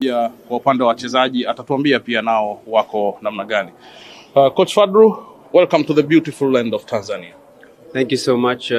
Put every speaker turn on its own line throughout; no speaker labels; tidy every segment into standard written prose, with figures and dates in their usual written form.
Pia kwa upande wa wachezaji atatuambia pia nao wako namna gani. Coach Fadlu, welcome to the beautiful land of Tanzania.
Thank you so much.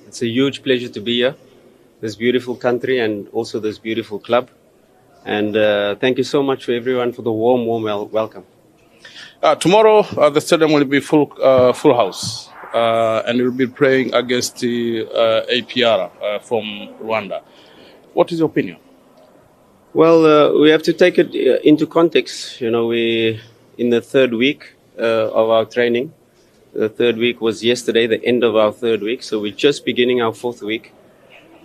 It's a huge pleasure to be here. This beautiful country and also this beautiful club. And thank you so much for everyone for the warm welcome.
Tomorrow the stadium will be full house and we'll be playing against the APR from Rwanda. What is your opinion?
Well, we have to take it into context. You know, we in the third week of our training. The third week was yesterday, the end of our third week. So we're just beginning our fourth week.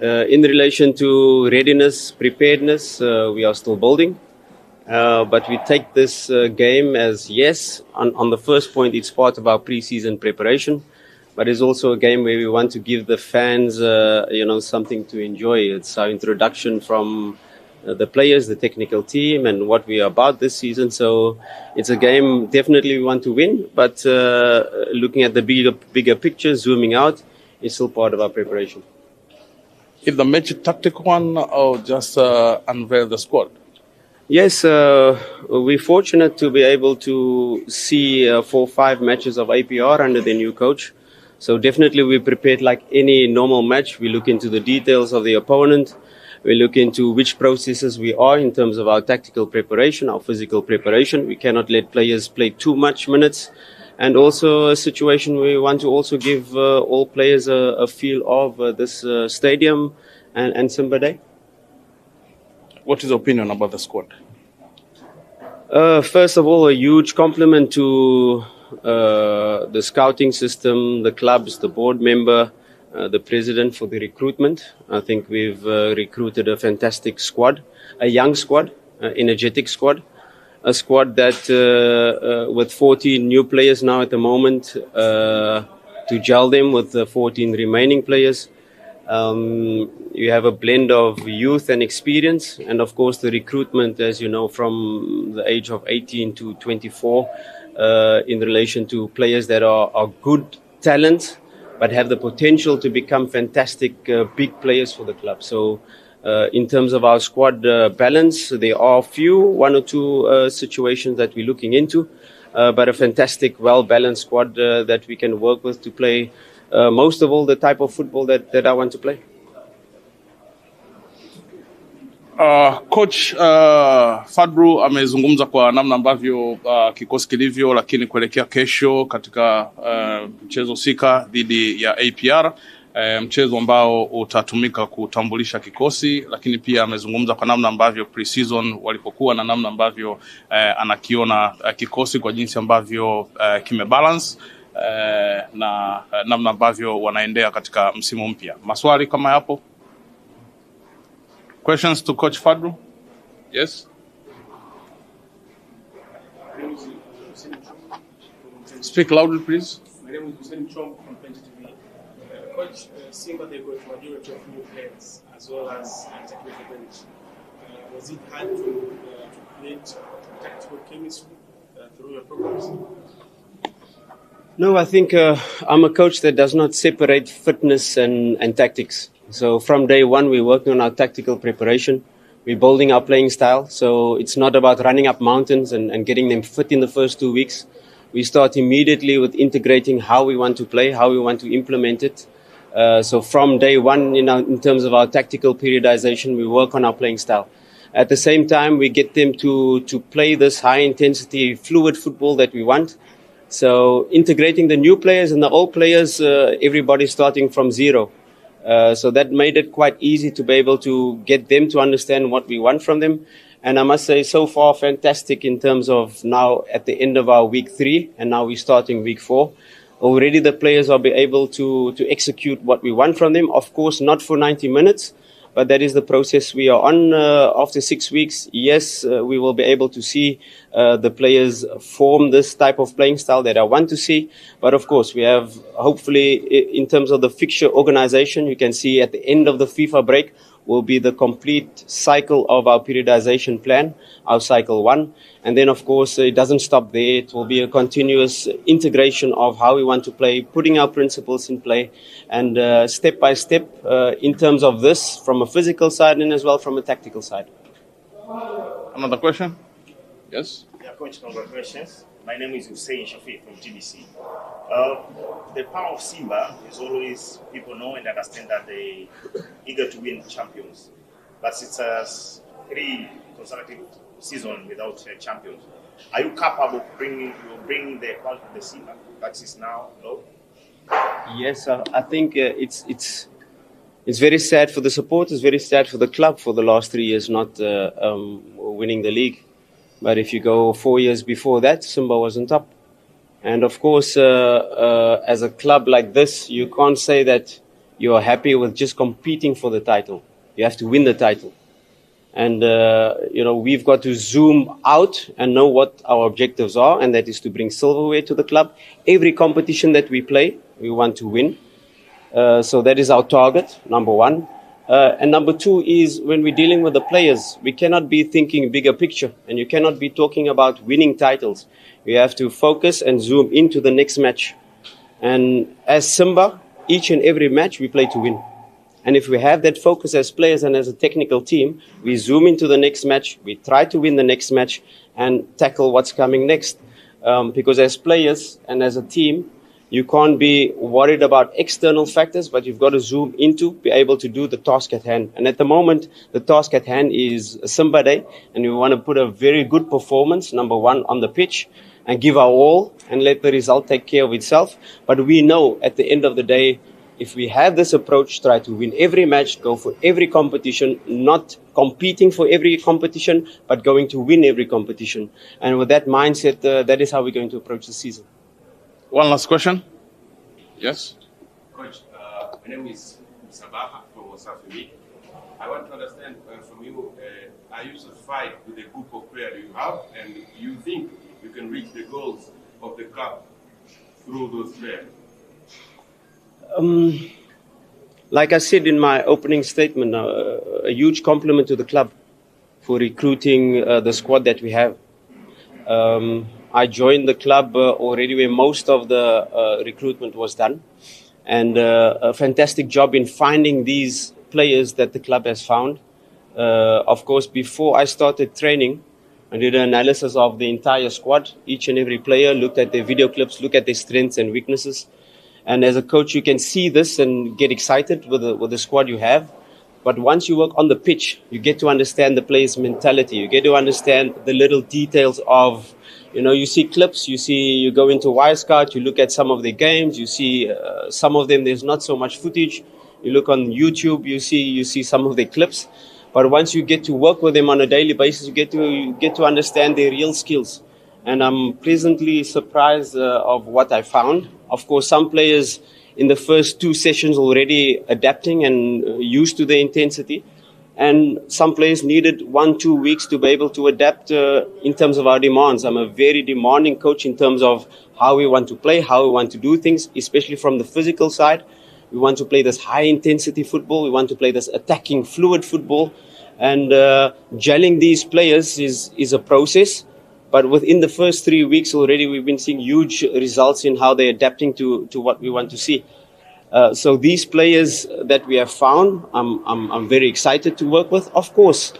In relation to readiness, preparedness, we are still building. But we take this game as, yes, on the first point, it's part of our pre-season preparation. But it's also a game where we want to give the fans, something to enjoy. It's our introduction from the players, the technical team, and what we are about this season. So it's a game definitely we want to win, but looking at the bigger picture, zooming out, it's still part of our preparation.
Is the match a tactical one or just unveil the squad?
Yes, we're fortunate to be able to see 4 or 5 matches of APR under the new coach. So definitely we prepared like any normal match. We look into the details of the opponent. We look into which processes we are in terms of our tactical preparation, our physical preparation. We cannot let players play too much minutes. And also a situation where we want to also give all players a feel of this stadium and Simba Day.
What is your opinion about the squad?
First of all, a huge compliment to the scouting system, the clubs, the board member, the president for the recruitment. I think we've recruited a fantastic squad, a young squad, energetic squad, a squad that with 14 new players now at the moment, to gel them with the 14 remaining players. You have a blend of youth and experience, and of course the recruitment, as you know, from the age of 18 to 24, in relation to players that are good talent, but have the potential to become fantastic big players for the club. So in terms of our squad balance, there are one or two situations that we're looking into, but a fantastic, well-balanced squad that we can work with to play most of all the type of football that I want to play.
Coach Fadlu amezungumza kwa namna ambavyo kikosi kilivyo, lakini kuelekea kesho katika mchezo sika dhidi ya APR, mchezo ambao utatumika kutambulisha kikosi, lakini pia amezungumza kwa namna ambavyo pre-season walipokuwa na namna ambavyo anakiona kikosi kwa jinsi ambavyo kimebalance na namna ambavyo wanaendea katika msimu mpya. Maswali kama yapo? Questions to Coach Fadlu? Yes? Speak loudly, please.
My name is Hussein Chong from Benjamini TV. Coach, Simba, they got a majority of new players as well as technical bench. Was it hard to create tactical chemistry through your programs?
No, I think I'm a coach that does not separate fitness and tactics. So from day one, we're working on our tactical preparation. We're building our playing style. So it's not about running up mountains and getting them fit in the first 2 weeks. We start immediately with integrating how we want to play, how we want to implement it. So from day one, in terms of our tactical periodization, we work on our playing style. At the same time, we get them to play this high-intensity, fluid football that we want. So integrating the new players and the old players, everybody starting from zero. So that made it quite easy to be able to get them to understand what we want from them. And I must say, so far, fantastic in terms of now at the end of our week 3, and now we're starting week 4. Already the players will be able to execute what we want from them. Of course, not for 90 minutes, but that is the process we are on. After 6 weeks, yes, we will be able to see the players form this type of playing style that I want to see. But of course, we have, hopefully, in terms of the fixture organization, you can see at the end of the FIFA break will be the complete cycle of our periodization plan, our cycle 1. And then, of course, it doesn't stop there. It will be a continuous integration of how we want to play, putting our principles in play, and step by step in terms of this from a physical side and as well from a tactical side.
Another question? Yes.
Yeah, Coach, congratulations. My name is Hussein Shafi from TBC. The power of Simba is always people know and understand that they eager to win champions, but it's 3 consecutive seasons without champions. Are you capable of bringing the quality of the Simba that is now low?
Yes, I think it's very sad for the supporters, very sad for the club for the last 3 years not winning the league. But if you go 4 years before that, Simba wasn't up. And of course, as a club like this, you can't say that you are happy with just competing for the title. You have to win the title. And, we've got to zoom out and know what our objectives are, and that is to bring silverware to the club. Every competition that we play, we want to win. So that is our target, number one. And number two is when we're dealing with the players, we cannot be thinking bigger picture, and you cannot be talking about winning titles. We have to focus and zoom into the next match. And as Simba, each and every match we play to win. And if we have that focus as players and as a technical team, we zoom into the next match, we try to win the next match and tackle what's coming next. Because as players and as a team, you can't be worried about external factors, but you've got to zoom into, be able to do the task at hand. And at the moment, the task at hand is Simba Day, and we want to put a very good performance, number one, on the pitch, and give our all, and let the result take care of itself. But we know at the end of the day, if we have this approach, try to win every match, go for every competition, not competing for every competition, but going to win every competition. And with that mindset, that is how we're going to approach the season.
One last question. Yes.
Coach, my name is Sabaha from Wasafi. I want to understand from you, are you satisfied with the group of players you have, and you think you can reach the goals of the club through those players?
Like I said in my opening statement, a huge compliment to the club for recruiting the squad that we have. I joined the club already where most of the recruitment was done, and a fantastic job in finding these players that the club has found. Of course, before I started training, I did an analysis of the entire squad, each and every player, looked at their video clips, looked at their strengths and weaknesses. And as a coach, you can see this and get excited with the squad you have. But once you work on the pitch, you get to understand the player's mentality. You get to understand the little details of, you see clips, you go into Wirescout, you look at some of their games, you see some of them, there's not so much footage. You look on YouTube, you see some of their clips. But once you get to work with them on a daily basis, you get to understand their real skills. And I'm pleasantly surprised of what I found. Of course, some players in the first 2 sessions already adapting and used to the intensity. And some players needed 1-2 weeks to be able to adapt in terms of our demands. I'm a very demanding coach in terms of how we want to play, how we want to do things, especially from the physical side. We want to play this high-intensity football. We want to play this attacking, fluid football. And gelling these players is a process. But within the first 3 weeks already, we've been seeing huge results in how they're adapting to what we want to see. So these players that we have found, I'm very excited to work with. Of course,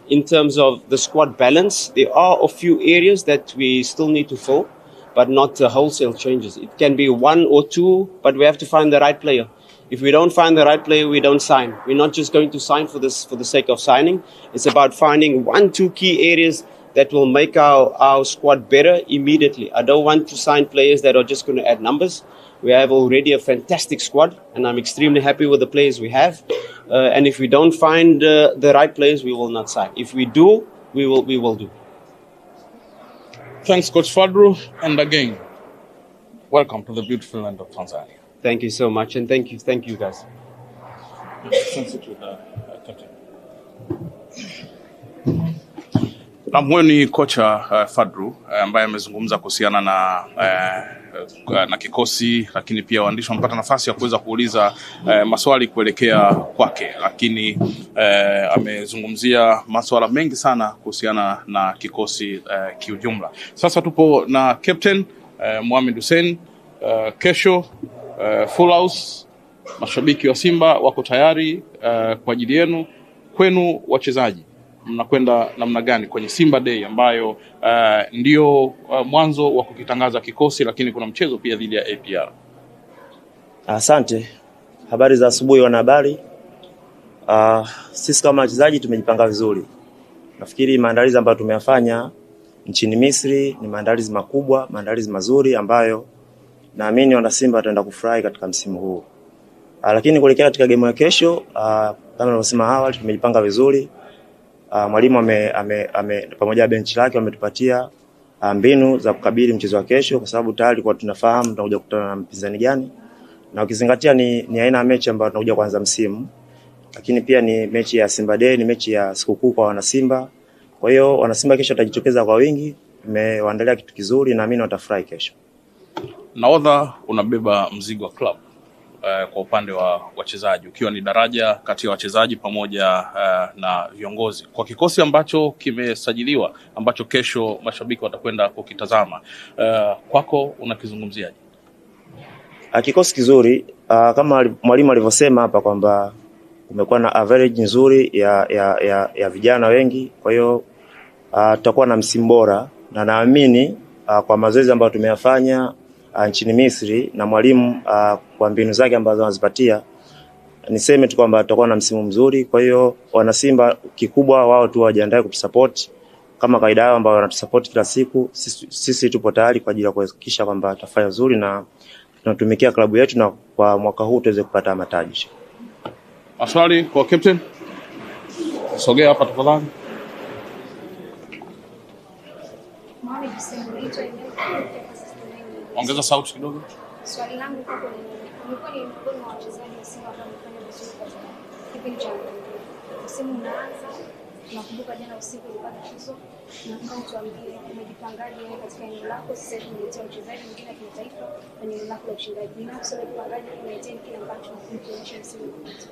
in terms of the squad balance, there are a few areas that we still need to fill, but not wholesale changes. It can be 1 or 2, but we have to find the right player. If we don't find the right player, we don't sign. We're not just going to sign for the sake of signing. It's about finding 1-2 key areas that will make our squad better immediately. I don't want to sign players that are just going to add numbers. We have already a fantastic squad, and I'm extremely happy with the players we have. And if we don't find the right players, we will not sign. If we do, we will do.
Thanks, Coach Fadlu. And again, welcome to the beautiful land of Tanzania.
Thank you so much, and thank you guys.
Huyo ni kocha Fadlu ambaye amezungumza kuhusiana na kikosi, lakini pia waandishi wamepata nafasi ya kuweza kuuliza maswali kuelekea kwake, lakini amezungumzia maswala mengi sana kuhusiana na kikosi kiujumla. Sasa tupo na Captain Mohamed Hussein. Kesho full house, mashabiki wa Simba wako tayari kwa ajili yenu. Kwenu wachezaji, mnakwenda namna gani kwenye Simba Day ambayo ndio mwanzo wa kukitangaza kikosi, lakini kuna mchezo pia dhidi ya APR?
Asante. Habari za asubuhi wanahabari. Sisi kama wachezaji tumejipanga vizuri. Nafikiri maandalizi ambayo tumeyafanya nchini Misri ni maandalizi makubwa, maandalizi mazuri ambayo naamini wana Simba wataenda kufurahi katika msimu huu. Lakini kuelekea katika game ya kesho, kama nilivyosema awali, tumejipanga vizuri. Mwalimu pamoja na benchi lake wametupatia mbinu za kukabili mchezo wa kesho, kwa sababu tayari kwa tunafahamu tunakuja kukutana na mpinzani gani. Na ukizingatia ni aina ya mechi ambayo tunakuja kuanza msimu. Lakini pia ni mechi ya Simba Day, ni mechi ya sikukuu kwa wana Simba. Kwa hiyo wana Simba kesho watajitokeza kwa wingi. Tumewaandalia kitu kizuri na naamini watafurahi kesho.
Nahodha unabeba mzigo wa club kwa upande wa wachezaji, ukiwa ni daraja kati ya wachezaji pamoja na viongozi, kwa kikosi ambacho kimesajiliwa, ambacho kesho mashabiki watakwenda kukitazama. Kwako unakizungumziaje?
Kikosi kizuri, kama mwalimu alivyosema hapa kwamba kumekuwa na average nzuri ya vijana wengi. Kwa hiyo tutakuwa na msimu bora, na naamini kwa mazoezi ambayo tumeyafanya nchini Misri na mwalimu kwa mbinu zake ambazo anazipatia, niseme tu kwamba tutakuwa na msimu mzuri. Kwa hiyo wana Simba kikubwa wao tu wajiandae kutusupport kama kawaida yao ambao wanatusupport kila siku. Sisi tupo tayari kwa ajili ya kuhakikisha kwamba tutafanya vizuri na tunatumikia klabu yetu, na kwa mwaka huu tuweze kupata mataji.
Maswali kwa captain? Sogea hapa tafadhali. Ongeza sauti kidogo.
Swali langu kwako ni umekuwa ni miongoni mwa wachezaji wa Simba ambao wamefanya vizuri katika kipindi cha msimu unaanza. Nakumbuka jana usiku ulipata tuzo, na kama tuambie umejipangaje wewe katika eneo lako sasa hivi, umetia mchezaji mwingine wa kimataifa kwenye eneo lako la ushindaji. Binafsi umejipangaje kuletea kile ambacho unakionyesha msimu unaokuja?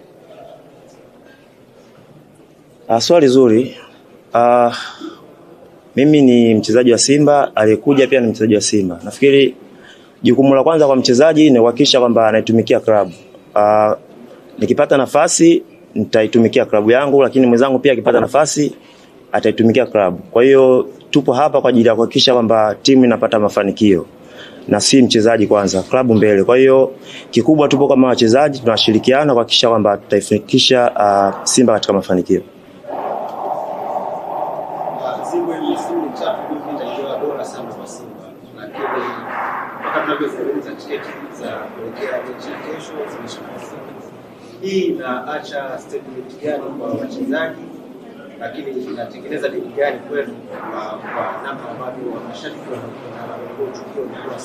Swali zuri. Mimi ni mchezaji wa Simba, aliyekuja pia ni mchezaji wa Simba. Nafikiri jukumu la kwanza kwa mchezaji ni kuhakikisha kwamba anaitumikia klabu. Nikipata nafasi nitaitumikia klabu yangu, lakini mwenzangu pia akipata nafasi ataitumikia klabu. Kwa hiyo tupo hapa kwa ajili ya kuhakikisha kwamba timu inapata mafanikio, na si mchezaji kwanza, klabu mbele. Kwa hiyo kikubwa tupo kama wachezaji tunashirikiana kuhakikisha kwamba tutaifikisha Simba katika mafanikio.
Hii inaacha statement gani kwa wachezaji, lakini inatengeneza dini gani kwenu kwa namna ambavyo mashabiki wanakuwa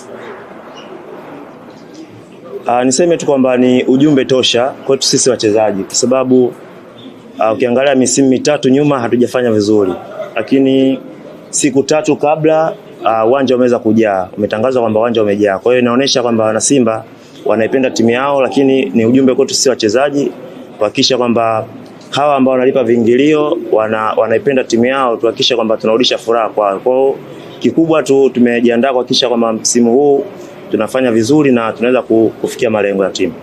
Simba?
Niseme tu kwamba ni ujumbe tosha kwetu sisi wachezaji, kwa sababu ukiangalia misimu mitatu nyuma hatujafanya vizuri, lakini siku tatu kabla uwanja umeweza kujaa, umetangazwa kwamba uwanja umejaa. Kwa hiyo inaonyesha kwamba wana Simba wanaipenda timu yao, lakini ni ujumbe kwetu sisi wachezaji kuhakikisha kwamba hawa ambao wanalipa viingilio wanaipenda timu yao, tuhakikisha kwamba tunarudisha furaha kwao. Kwa hiyo kikubwa tu tumejiandaa kuhakikisha kwamba msimu huu tunafanya vizuri na tunaweza kufikia malengo ya timu.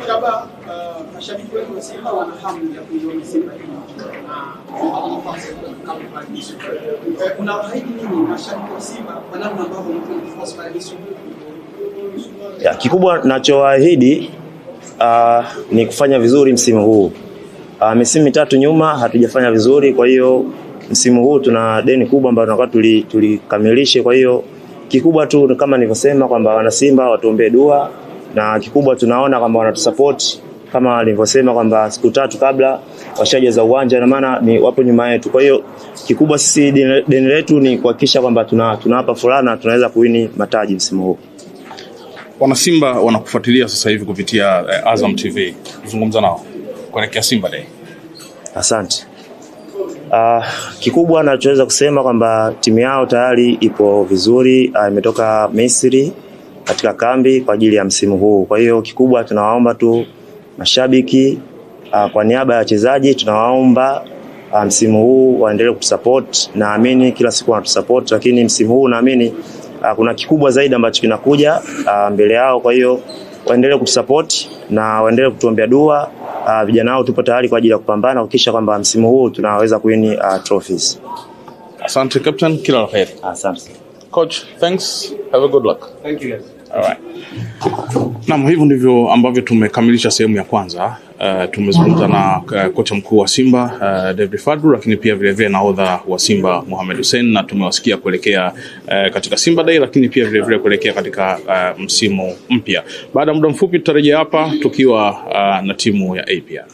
Kama mashabiki wengi wa Simba wana hamu ya kuiona Simba kuna haidi nini mashabiki wa Simba kwa namna ambavyo mnafuata paradiso?
Kikubwa nachoahidi ni kufanya vizuri msimu huu. Misimu mitatu nyuma hatujafanya vizuri, kwa hiyo msimu huu tuna deni kubwa ambalo tunataka tulikamilishe. Kwa hiyo kikubwa tu kama nilivyosema kwamba wana Simba watuombee dua, na kikubwa tunaona kwamba wanatusupport kama nilivyosema kwamba siku tatu kabla washajaza uwanja, na maana ni wapo nyuma yetu. Kwa hiyo kikubwa sisi deni letu ni kuhakikisha kwamba tunawapa furaha na tunaweza kuwini mataji msimu huu.
Wana Simba wanakufuatilia sasa hivi kupitia Azam TV. Zungumza nao kuelekea Simba Day.
Asante. Kikubwa nachoweza kusema kwamba timu yao tayari ipo vizuri, imetoka Misri katika kambi kwa ajili ya msimu huu. Kwa hiyo kikubwa tunawaomba tu mashabiki, kwa niaba ya wachezaji tunawaomba msimu huu waendelee kutusupport. Naamini kila siku wanatusupport, lakini msimu huu naamini kuna kikubwa zaidi ambacho kinakuja mbele yao. Kwa hiyo waendelee kutusupport na waendelee kutuombea dua vijana hao tupo tayari kwa ajili ya kupambana kuhakikisha kwamba msimu huu tunaweza kuwini trophies.
Asante captain, kila la heri.
Asante.
Coach, thanks. Have a good luck.
Thank you guys.
All right. Naam, hivyo ndivyo ambavyo tumekamilisha sehemu ya kwanza. Tumezungumza na kocha mkuu wa Simba David Fadlu, lakini pia vile vile nahodha wa Simba Mohamed Hussein, na tumewasikia kuelekea katika Simba Day, lakini pia vile vile kuelekea katika msimu mpya. Baada ya muda mfupi tutarejea hapa tukiwa na timu ya APR.